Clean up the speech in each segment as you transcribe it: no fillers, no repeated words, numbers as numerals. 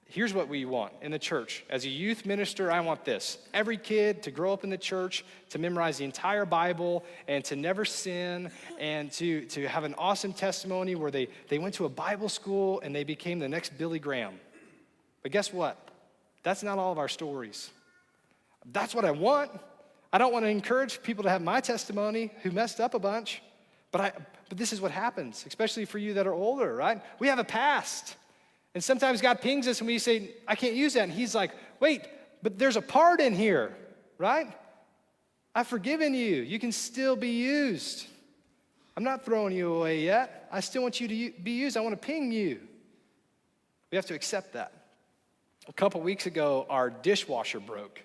here's what we want in the church. As a youth minister, I want this. Every kid to grow up in the church, to memorize the entire Bible, and to never sin, and to have an awesome testimony where they went to a Bible school and they became the next Billy Graham. But guess what? That's not all of our stories. That's what I want. I don't want to encourage people to have my testimony who messed up a bunch, but this is what happens, especially for you that are older, right? We have a past. And sometimes God pings us and we say, I can't use that. And he's like, wait, but there's a part in here, right? I've forgiven you. You can still be used. I'm not throwing you away yet. I still want you to be used. I want to ping you. We have to accept that. A couple weeks ago, our dishwasher broke.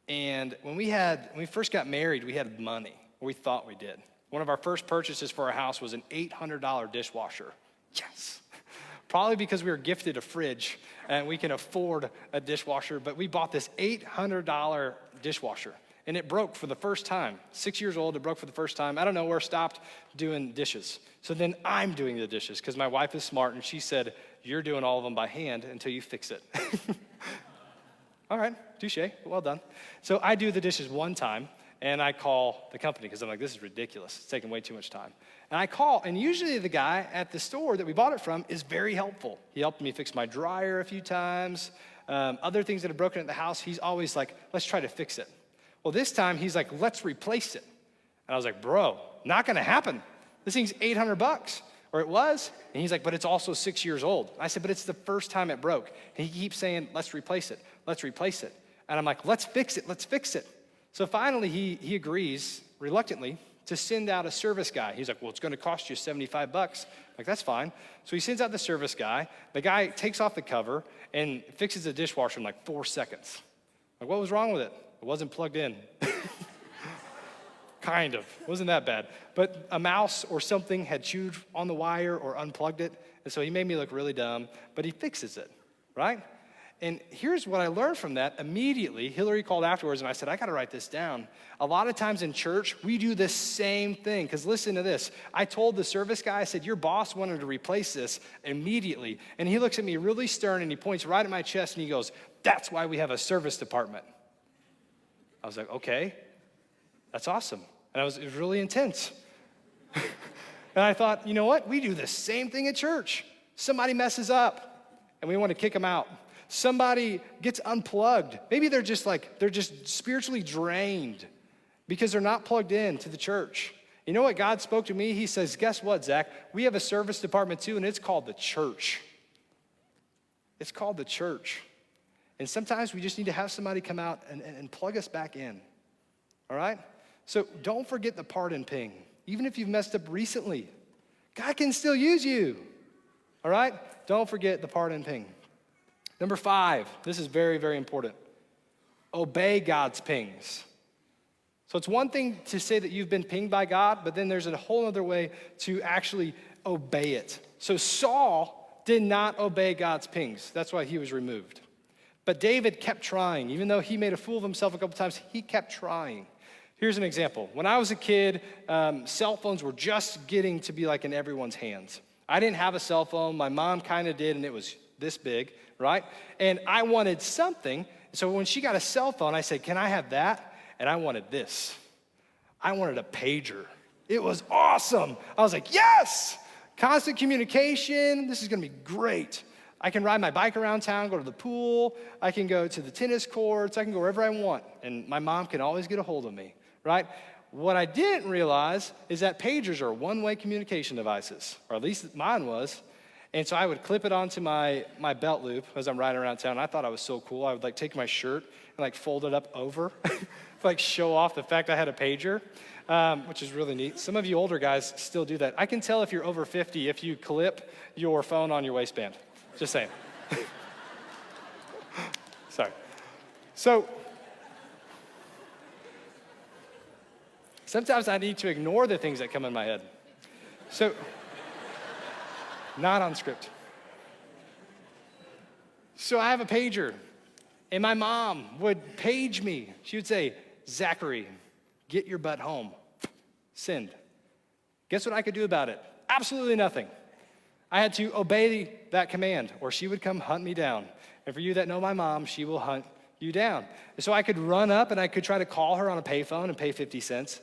And when we first got married, we had money, or we thought we did. One of our first purchases for our house was an $800 dishwasher. Yes. Probably because we were gifted a fridge and we can afford a dishwasher, but we bought this $800 dishwasher and it broke for the first time. 6 years old, it broke for the first time. I don't know where, stopped doing dishes. So then I'm doing the dishes because my wife is smart and she said, you're doing all of them by hand until you fix it. All right, touche, well done. So I do the dishes one time and I call the company because I'm like, this is ridiculous. It's taking way too much time. And I call, and usually the guy at the store that we bought it from is very helpful. He helped me fix my dryer a few times. Other things that are broken at the house, he's always like, let's try to fix it. Well, this time he's like, let's replace it. And I was like, bro, not gonna happen. This thing's $800, or it was. And he's like, but it's also 6 years old. I said, but it's the first time it broke. And he keeps saying, let's replace it, let's replace it. And I'm like, let's fix it, let's fix it. So finally he agrees, reluctantly, to send out a service guy. He's like, well, it's gonna cost you $75. Like, that's fine. So he sends out the service guy. The guy takes off the cover and fixes the dishwasher in like 4 seconds. Like, what was wrong with it? It wasn't plugged in. Kind of, wasn't that bad. But a mouse or something had chewed on the wire or unplugged it, and so he made me look really dumb, but he fixes it, right? And here's what I learned from that immediately. Hillary called afterwards and I said, I gotta write this down. A lot of times in church, we do the same thing, because listen to this. I told the service guy, I said, your boss wanted to replace this immediately. And he looks at me really stern and he points right at my chest and he goes, that's why we have a service department. I was like, okay, that's awesome. And it was really intense. And I thought, you know what? We do the same thing at church. Somebody messes up and we want to kick them out. Somebody gets unplugged. Maybe they're just spiritually drained because they're not plugged in to the church. You know what? God spoke to me. He says, guess what, Zach? We have a service department too, and it's called the church. It's called the church. And sometimes we just need to have somebody come out and plug us back in. All right? So don't forget the part in ping. Even if you've messed up recently, God can still use you. All right? Don't forget the part in ping. Number 5, this is very, very important. Obey God's pings. So it's one thing to say that you've been pinged by God, but then there's a whole other way to actually obey it. So Saul did not obey God's pings. That's why he was removed. But David kept trying. Even though he made a fool of himself a couple times, he kept trying. Here's an example. When I was a kid, cell phones were just getting to be like in everyone's hands. I didn't have a cell phone. My mom kind of did, and it was this big, right? And I wanted something. So when she got a cell phone, I said, can I have that? And I wanted this. I wanted a pager. It was awesome. I was like, yes! Constant communication. This is going to be great. I can ride my bike around town, go to the pool. I can go to the tennis courts. I can go wherever I want. And my mom can always get a hold of me, right? What I didn't realize is that pagers are one-way communication devices, or at least mine was. And so I would clip it onto my belt loop as I'm riding around town. I thought I was so cool. I would like take my shirt and like fold it up over to like show off the fact I had a pager, which is really neat. Some of you older guys still do that. I can tell if you're over 50 if you clip your phone on your waistband. Just saying. Sorry. So sometimes I need to ignore the things that come in my head. So not on script. So I have a pager, and my mom would page me. She would say, Zachary, get your butt home. Send. Guess what I could do about it? Absolutely nothing. I had to obey that command, or she would come hunt me down. And for you that know my mom, she will hunt you down. And so I could run up and I could try to call her on a payphone and pay 50 cents.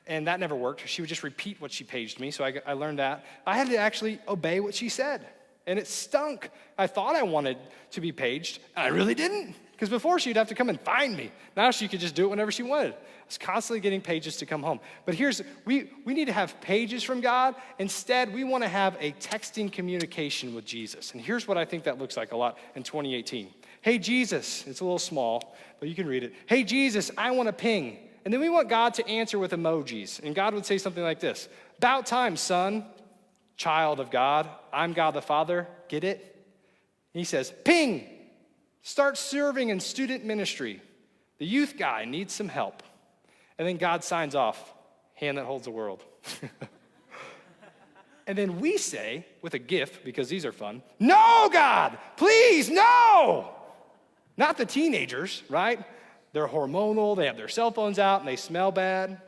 And that never worked. She would just repeat what she paged me, so I learned that. I had to actually obey what she said, and it stunk. I thought I wanted to be paged, and I really didn't, because before she'd have to come and find me. Now she could just do it whenever she wanted. I was constantly getting pages to come home. But we need to have pages from God. Instead, we want to have a texting communication with Jesus. And here's what I think that looks like a lot in 2018. Hey, Jesus, it's a little small, but you can read it. Hey, Jesus, I want to ping. And then we want God to answer with emojis. And God would say something like this: about time, son, child of God, I'm God the Father, get it? And he says, ping, start serving in student ministry. The youth guy needs some help. And then God signs off, hand that holds the world. And then we say, with a GIF, because these are fun, no, God, please, no. Not the teenagers, right? They're hormonal, they have their cell phones out, and they smell bad.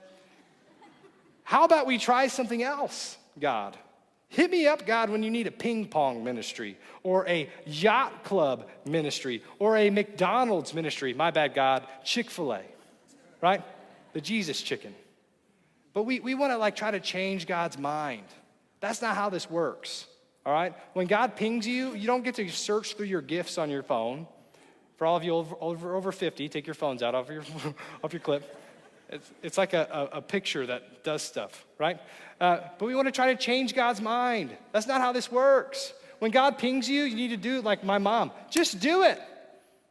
How about we try something else, God? Hit me up, God, when you need a ping pong ministry, or a yacht club ministry, or a McDonald's ministry. My bad, God, Chick-fil-A, right? The Jesus chicken. But we want to try to change God's mind. That's not how this works, all right? When God pings you, you don't get to search through your gifts on your phone. For all of you over 50, take your phones out off your clip. It's like a picture that does stuff, right? But we want to try to change God's mind. That's not how this works. When God pings you, you need to do it like my mom. Just do it.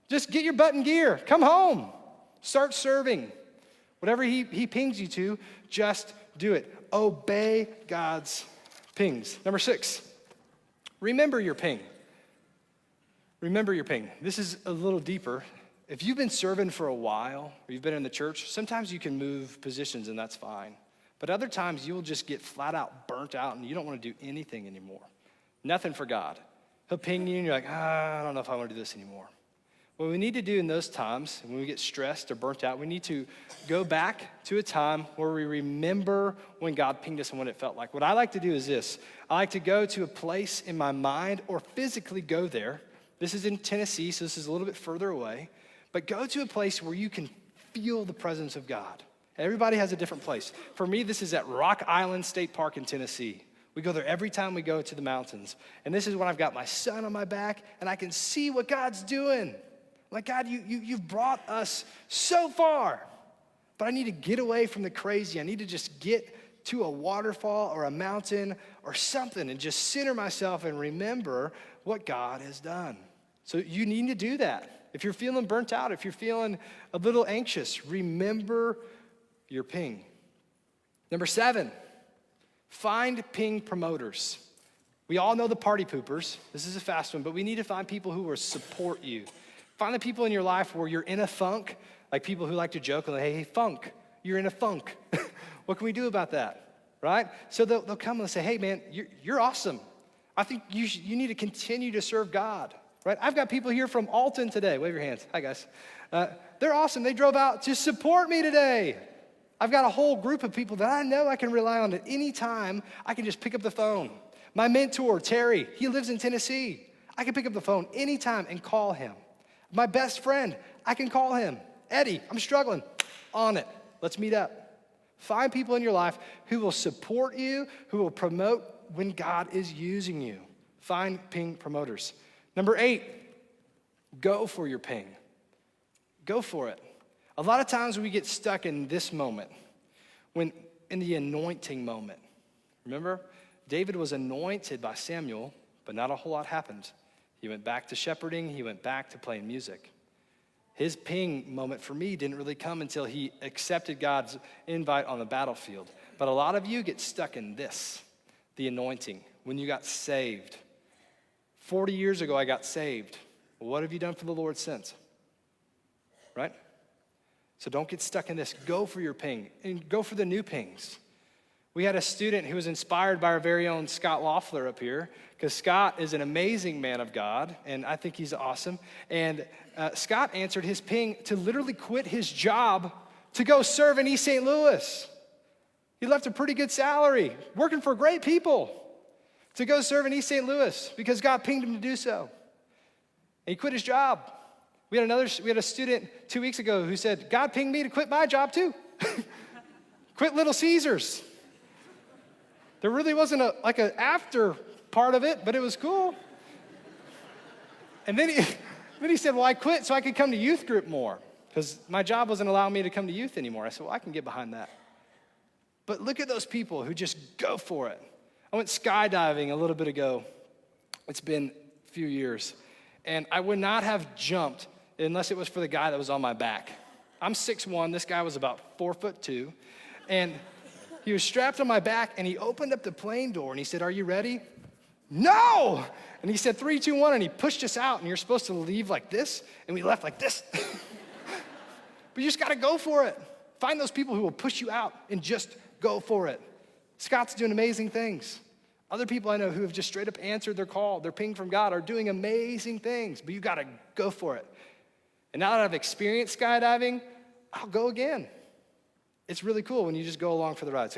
Just get your butt in gear. Come home. Start serving. Whatever he pings you to, just do it. Obey God's pings. Number 6, remember your ping. Remember your ping. This is a little deeper. If you've been serving for a while, or you've been in the church, sometimes you can move positions and that's fine. But other times you'll just get flat out burnt out and you don't want to do anything anymore. Nothing for God. He'll ping you and you're like, I don't know if I want to do this anymore. What we need to do in those times, when we get stressed or burnt out, we need to go back to a time where we remember when God pinged us and what it felt like. What I like to do is this. I like to go to a place in my mind or physically go there. This is in Tennessee, so this is a little bit further away. But go to a place where you can feel the presence of God. Everybody has a different place. For me, this is at Rock Island State Park in Tennessee. We go there every time we go to the mountains. And this is when I've got my son on my back, and I can see what God's doing. Like, God, you've brought us so far. But I need to get away from the crazy. I need to just get to a waterfall or a mountain or something and just center myself and remember what God has done. So you need to do that. If you're feeling burnt out, if you're feeling a little anxious, remember your ping. Number 7, find ping promoters. We all know the party poopers. This is a fast one, but we need to find people who will support you. Find the people in your life where you're in a funk, like people who like to joke and hey, funk, you're in a funk. What can we do about that, right? So they'll come and say, hey, man, you're awesome. I think you need to continue to serve God, right? I've got people here from Alton today. Wave your hands. Hi, guys. They're awesome. They drove out to support me today. I've got a whole group of people that I know I can rely on at any time. I can just pick up the phone. My mentor, Terry, he lives in Tennessee. I can pick up the phone anytime and call him. My best friend, I can call him. Eddie, I'm struggling. On it. Let's meet up. Find people in your life who will support you, who will promote when God is using you. Find ping promoters. Number 8, go for your ping. Go for it. A lot of times we get stuck in this moment, when in the anointing moment. Remember, David was anointed by Samuel, but not a whole lot happened. He went back to shepherding. He went back to playing music. His ping moment for me didn't really come until he accepted God's invite on the battlefield. But a lot of you get stuck in this, the anointing, when you got saved. 40 years ago, I got saved. What have you done for the Lord since? Right? So don't get stuck in this. Go for your ping and go for the new pings. We had a student who was inspired by our very own Scott Loeffler up here, because Scott is an amazing man of God, and I think he's awesome. And Scott answered his ping to literally quit his job to go serve in East St. Louis. He left a pretty good salary, working for great people. to go serve in East St. Louis because God pinged him to do so. And he quit his job. We had a student 2 weeks ago who said, God pinged me to quit my job too. Quit Little Caesars. There really wasn't an after part of it, but it was cool. And then he said, well, I quit so I could come to youth group more because my job wasn't allowing me to come to youth anymore. I said, well, I can get behind that. But look at those people who just go for it. I went skydiving a little bit ago. It's been a few years. And I would not have jumped unless it was for the guy that was on my back. I'm 6'1", this guy was about 4'2", and he was strapped on my back, and he opened up the plane door, and he said, are you ready? No! And he said, 3, 2, 1, and he pushed us out, and you're supposed to leave like this, and we left like this. But you just gotta go for it. Find those people who will push you out and just go for it. Scott's doing amazing things. Other people I know who have just straight up answered their call, their ping from God, are doing amazing things, but you gotta go for it. And now that I've experienced skydiving, I'll go again. It's really cool when you just go along for the ride. So go